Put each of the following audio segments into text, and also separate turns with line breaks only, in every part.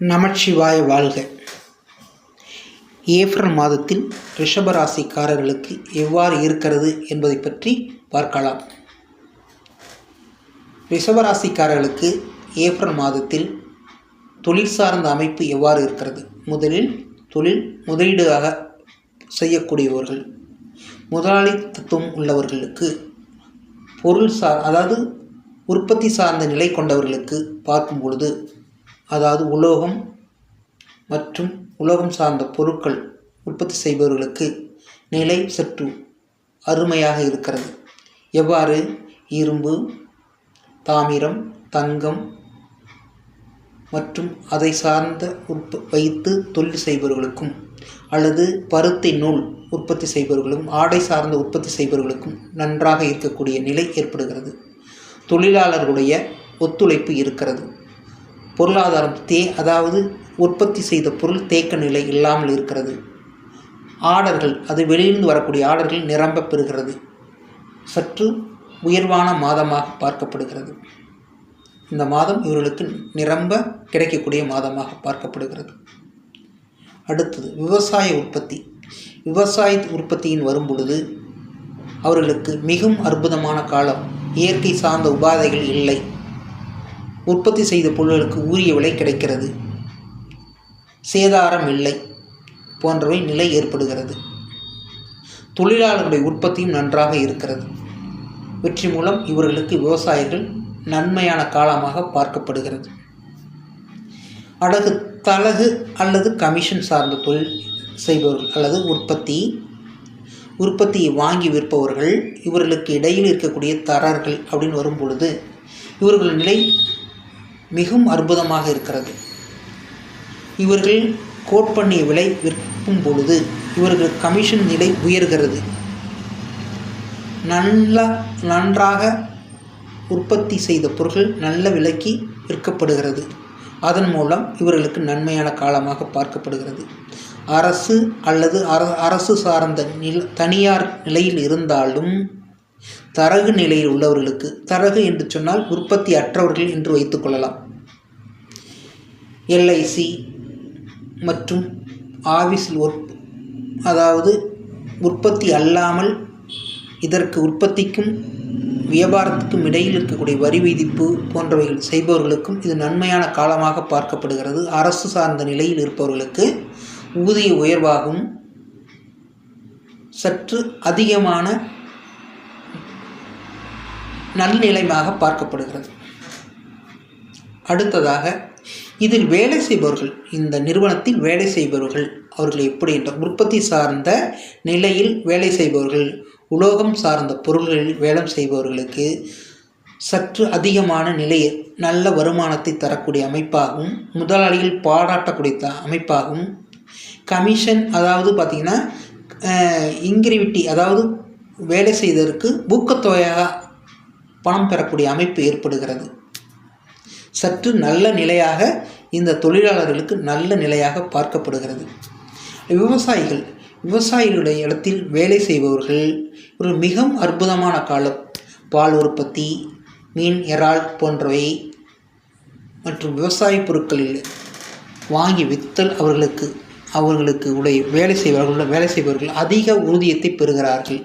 நமச்சிவாய வாழ்க. ஏப்ரல் மாதத்தில் ரிஷபராசிக்காரர்களுக்கு எவ்வாறு இருக்கிறது என்பதை பற்றி பார்க்கலாம். ரிஷபராசிக்காரர்களுக்கு ஏப்ரல் மாதத்தில் தொழில் சார்ந்த அமைப்பு எவ்வாறு இருக்கிறது? முதலில் தொழில் முதலீடாக செய்யக்கூடியவர்கள், முதலாளித்துவம் உள்ளவர்களுக்கு, அதாவது உற்பத்தி சார்ந்த நிலை கொண்டவர்களுக்கு பார்க்கும் பொழுது, அதாவது உலோகம் மற்றும் உலோகம் சார்ந்த பொருட்கள் உற்பத்தி செய்பவர்களுக்கு நிலை சற்று அருமையாக இருக்கிறது. எவ்வாறு? இரும்பு, தாமிரம், தங்கம் மற்றும் அதை சார்ந்த வைத்து தொழில் செய்பவர்களுக்கும், அல்லது பருத்தி நூல் உற்பத்தி செய்பவர்களும், ஆடை சார்ந்த உற்பத்தி செய்பவர்களுக்கும் நன்றாக இருக்கக்கூடிய நிலை ஏற்படுகிறது. தொழிலாளர்களுடைய ஒத்துழைப்பு இருக்கிறது. பொருளாதாரம் அதாவது உற்பத்தி செய்த பொருள் தேக்க நிலை இல்லாமல் இருக்கிறது. ஆர்டர்கள், அது வெளியிலிருந்து வரக்கூடிய ஆர்டர்கள் நிரம்ப பெறுகிறது. சற்று உயர்வான மாதமாக பார்க்கப்படுகிறது. இந்த மாதம் இவர்களுக்கு நிரம்ப கிடைக்கக்கூடிய மாதமாக பார்க்கப்படுகிறது. அடுத்தது விவசாய உற்பத்தி. விவசாய உற்பத்தியின் வரும் பொழுது அவர்களுக்கு மிகவும் அற்புதமான காலம். இயற்கை சார்ந்த உபாதைகள் இல்லை. உற்பத்தி செய்த பொருட்களுக்கு உரிய விலை கிடைக்கிறது. சேதாரம் இல்லை போன்றவை நிலை ஏற்படுகிறது. தொழிலாளர்களுடைய உற்பத்தியும் நன்றாக இருக்கிறது. வெற்றி மூலம் இவர்களுக்கு விவசாயிகள் நன்மையான காலமாக பார்க்கப்படுகிறது. தலகு அல்லது கமிஷன் சார்ந்த தொழில் செய்பவர்கள் அல்லது உற்பத்தியை வாங்கி விற்பவர்கள், இவர்களுக்கு இடையில் இருக்கக்கூடிய தரகர்கள் அப்படின்னு வரும் பொழுது இவர்கள் நிலை மிகவும் அற்புதமாக இருக்கிறது. இவர்கள் கோட் பண்ணிய விலை விற்கும் பொழுது இவர்கள் கமிஷன் நிலை உயர்கிறது. நன்றாக உற்பத்தி செய்த பொருட்கள் நல்ல விலைக்கு விற்கப்படுகிறது. அதன் மூலம் இவர்களுக்கு நன்மையான காலமாக பார்க்கப்படுகிறது. அரசு அல்லது அரசு சார்ந்த தனியார் நிலையில் இருந்தாலும் தரகு நிலையில் உள்ளவர்களுக்கு, தரகு என்று சொன்னால் உற்பத்தி அற்றவர்கள் என்று வைத்துக்கொள்ளலாம். எல்ஐசி மற்றும் ஆஃபீஸில் அதாவது உற்பத்தி அல்லாமல் இதற்கு உற்பத்திக்கும் வியாபாரத்துக்கும் இடையில் இருக்கக்கூடிய வரி விதிப்பு போன்றவைகள் செய்பவர்களுக்கும் இது நன்மையான காலமாக பார்க்கப்படுகிறது. அரசு சார்ந்த நிலையில் இருப்பவர்களுக்கு ஊதிய உயர்வாகவும் சற்று அதிகமான நல்நிலையாக பார்க்கப்படுகிறது. அடுத்ததாக இதில் வேலை செய்பவர்கள், இந்த நிறுவனத்தில் வேலை செய்பவர்கள் அவர்கள் எப்படி என்றால், உற்பத்தி சார்ந்த நிலையில் வேலை செய்பவர்கள், உலோகம் சார்ந்த பொருள்களில் வேலை செய்பவர்களுக்கு சற்று அதிகமான நிலையை, நல்ல வருமானத்தை தரக்கூடிய அமைப்பாகவும், முதலாளிகள் பாராட்டக்கூடிய அமைப்பாகவும், கமிஷன் அதாவது பார்த்திங்கன்னா இன்கிரிவிட்டி அதாவது வேலை செய்ததற்கு ஊக்கத்தொகையாக பணம் பெறக்கூடிய அமைப்பு ஏற்படுகிறது. சற்று நல்ல நிலையாக இந்த தொழிலாளர்களுக்கு நல்ல நிலையாக பார்க்கப்படுகிறது. விவசாயிகளுடைய இடத்தில் வேலை செய்பவர்கள் ஒரு மிகவும் அற்புதமான காலம். பால் உற்பத்தி, மீன், இறால் போன்றவை மற்றும் விவசாய பொருட்களில் வாங்கி விற்றல் அவர்களுக்கு வேலை செய்பவர்கள் அதிக ஊதியத்தை பெறுகிறார்கள்.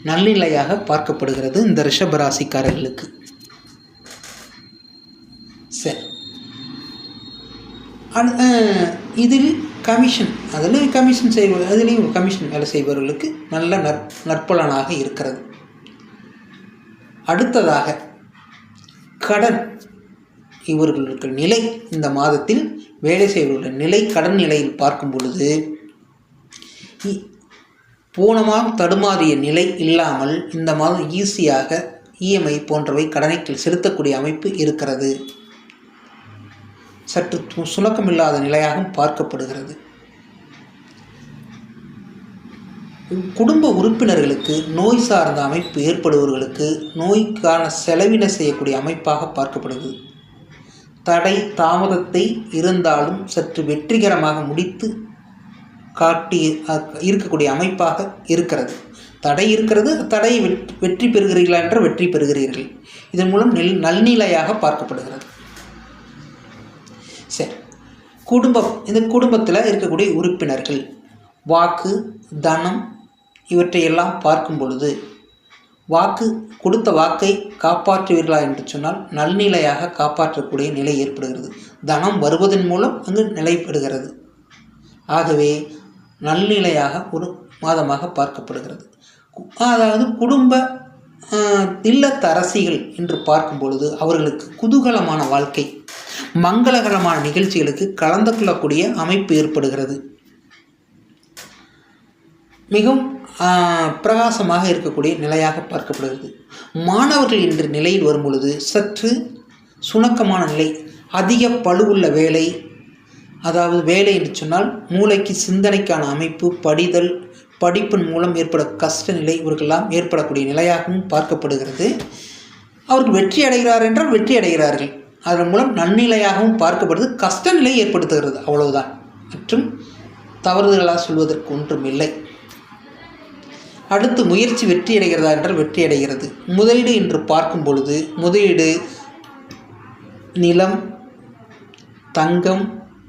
நல்நிலையாக பார்க்கப்படுகிறது இந்த ரிஷபராசிக்காரர்களுக்கு. சரி, இதில் கமிஷன், அதிலையும் கமிஷன் வேலை செய்பவர்களுக்கு நல்ல நற்பலனாக இருக்கிறது. அடுத்ததாக கடன். இவர்களுக்கு நிலை, இந்த மாதத்தில் வேலை செய்பவர்கள் நிலை கடன் நிலையில் பார்க்கும் பொழுது போனமாக தடுமாறிய நிலை இல்லாமல் இந்த மாதம் ஈஸியாக இஎம்ஐ போன்றவை கடனை செலுத்தக்கூடிய அமைப்பு இருக்கிறது. சற்று சுணக்கமில்லாத நிலையாகவும் பார்க்கப்படுகிறது. குடும்ப உறுப்பினர்களுக்கு நோய் சார்ந்த அமைப்பு ஏற்படுபவர்களுக்கு நோய்க்கான செலவின செய்யக்கூடிய அமைப்பாக பார்க்கப்படுகிறது. தடை தாமதத்தை இருந்தாலும் சற்று வெற்றிகரமாக முடித்து காட்டி இருக்கக்கூடிய அமைப்பாக இருக்கிறது. தடை இருக்கிறது, தடையை வெற்றி பெறுகிறீர்களா என்ற வெற்றி பெறுகிறீர்கள். இதன் மூலம் நல்நிலையாக பார்க்கப்படுகிறது. சரி, இந்த குடும்பத்தில் இருக்கக்கூடிய உறுப்பினர்கள் வாக்கு, தனம் இவற்றையெல்லாம் பார்க்கும் பொழுது கொடுத்த வாக்கை காப்பாற்றுவீர்களா என்று சொன்னால் நல்நிலையாக காப்பாற்றக்கூடிய நிலை ஏற்படுகிறது. தனம் வருவதன் மூலம் அங்கு நிலைப்படுகிறது. ஆகவே நல்நிலையாக ஒரு மாதமாக பார்க்கப்படுகிறது. அதாவது குடும்ப இல்லத்தரசிகள் என்று பார்க்கும் பொழுது அவர்களுக்கு குதூகலமான வாழ்க்கை, மங்களகரமான நிகழ்ச்சிகளுக்கு கலந்து கொள்ளக்கூடிய அமைப்பு ஏற்படுகிறது. மிகவும் பிரகாசமாக இருக்கக்கூடிய நிலையாக பார்க்கப்படுகிறது. மாணவர்கள் என்ற நிலையில் வரும் பொழுது சற்று சுணக்கமான நிலை, அதிக பளுவுள்ள வேலை, அதாவது வேலை என்று சொன்னால் மூளைக்கு சிந்தனைக்கான அமைப்பு, படிப்பின் மூலம் ஏற்பட கஷ்ட நிலை இவர்களெல்லாம் ஏற்படக்கூடிய நிலையாகவும் பார்க்கப்படுகிறது. அவர்கள் வெற்றி அடைகிறார் என்றால் வெற்றி அடைகிறார்கள், அதன் மூலம் நன்னிலையாகவும் பார்க்கப்படுது. கஷ்ட நிலை ஏற்படுத்துகிறது, அவ்வளவுதான். மற்றும் தவறுதலாக சொல்வதற்கு ஒன்றும் இல்லை. அடுத்து முயற்சி வெற்றி அடைகிறதா என்றால் வெற்றி அடைகிறது. முதலீடு என்று பார்க்கும் பொழுது முதலீடு நிலம், தங்கம்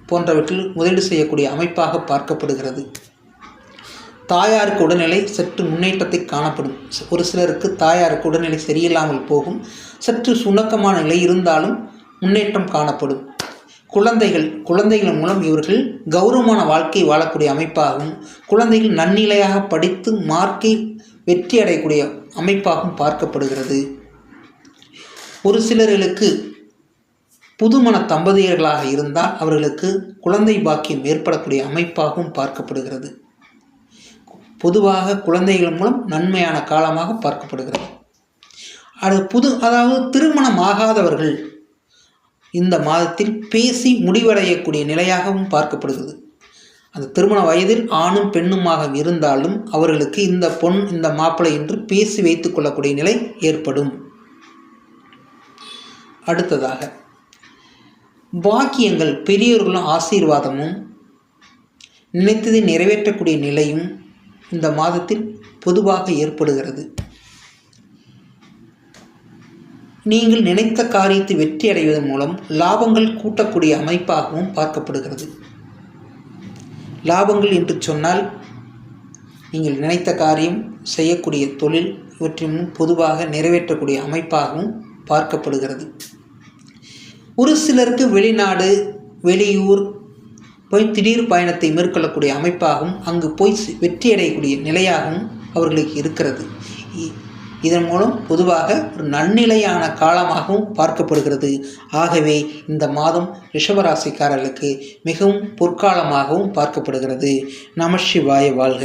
போன்றவற்றில் முதலீடு செய்யக்கூடிய அமைப்பாக பார்க்கப்படுகிறது. தாயாருக்கு உடல்நிலை சற்று முன்னேற்றத்தை காணப்படும். ஒரு சிலருக்கு தாயாருக்கு உடல்நிலை சரியில்லாமல் போகும். சற்று சுணக்கமான நிலை இருந்தாலும் முன்னேற்றம் காணப்படும். குழந்தைகள் மூலம் இவர்கள் கௌரவமான வாழ்க்கை வாழக்கூடிய அமைப்பாகவும், குழந்தைகள் நன்னிலையாக படித்து மார்க்கில் வெற்றி அடையக்கூடிய அமைப்பாகவும் பார்க்கப்படுகிறது. ஒரு சிலர்களுக்கு புதுமண தம்பதியர்களாக இருந்தால் அவர்களுக்கு குழந்தை பாக்கியம் ஏற்படக்கூடிய அமைப்பாகவும் பார்க்கப்படுகிறது. பொதுவாக குழந்தைகள் மூலம் நன்மையான காலமாக பார்க்கப்படுகிறது. அதாவது திருமணம் ஆகாதவர்கள் இந்த மாதத்தில் பேசி முடிவடையக்கூடிய நிலையாகவும் பார்க்கப்படுகிறது. அந்த திருமண வயதில் ஆணும் பெண்ணுமாக இருந்தாலும் அவர்களுக்கு இந்த மாப்பிள்ளை என்று பேசி வைத்துக் கொள்ளக்கூடிய நிலை ஏற்படும். அடுத்ததாக பாக்கியங்கள், பெரியோர்களும் ஆசீர்வாதமும் நினைத்ததை நிறைவேற்றக்கூடிய நிலையும் இந்த மாதத்தில் பொதுவாக ஏற்படுகிறது. நீங்கள் நினைத்த காரியத்தை வெற்றி அடைவதன் மூலம் லாபங்கள் கூட்டக்கூடிய அமைப்பாகவும் பார்க்கப்படுகிறது. லாபங்கள் என்று சொன்னால் நீங்கள் நினைத்த காரியம், செய்யக்கூடிய தொழில் இவற்றின் பொதுவாக நிறைவேற்றக்கூடிய அமைப்பாகவும் பார்க்கப்படுகிறது. ஒரு சிலருக்கு வெளிநாடு, வெளியூர் போய் திடீர் பயணத்தை மேற்கொள்ளக்கூடிய அமைப்பாகவும் அங்கு போய் வெற்றி அடையக்கூடிய நிலையாகவும் அவர்களுக்கு இருக்கிறது. இதன் மூலம் பொதுவாக ஒரு நன்னிலையான காலமாகவும் பார்க்கப்படுகிறது. ஆகவே இந்த மாதம் ரிஷபராசிக்காரர்களுக்கு மிகவும் பொற்காலமாகவும் பார்க்கப்படுகிறது. நம சிவாய வாழ்க.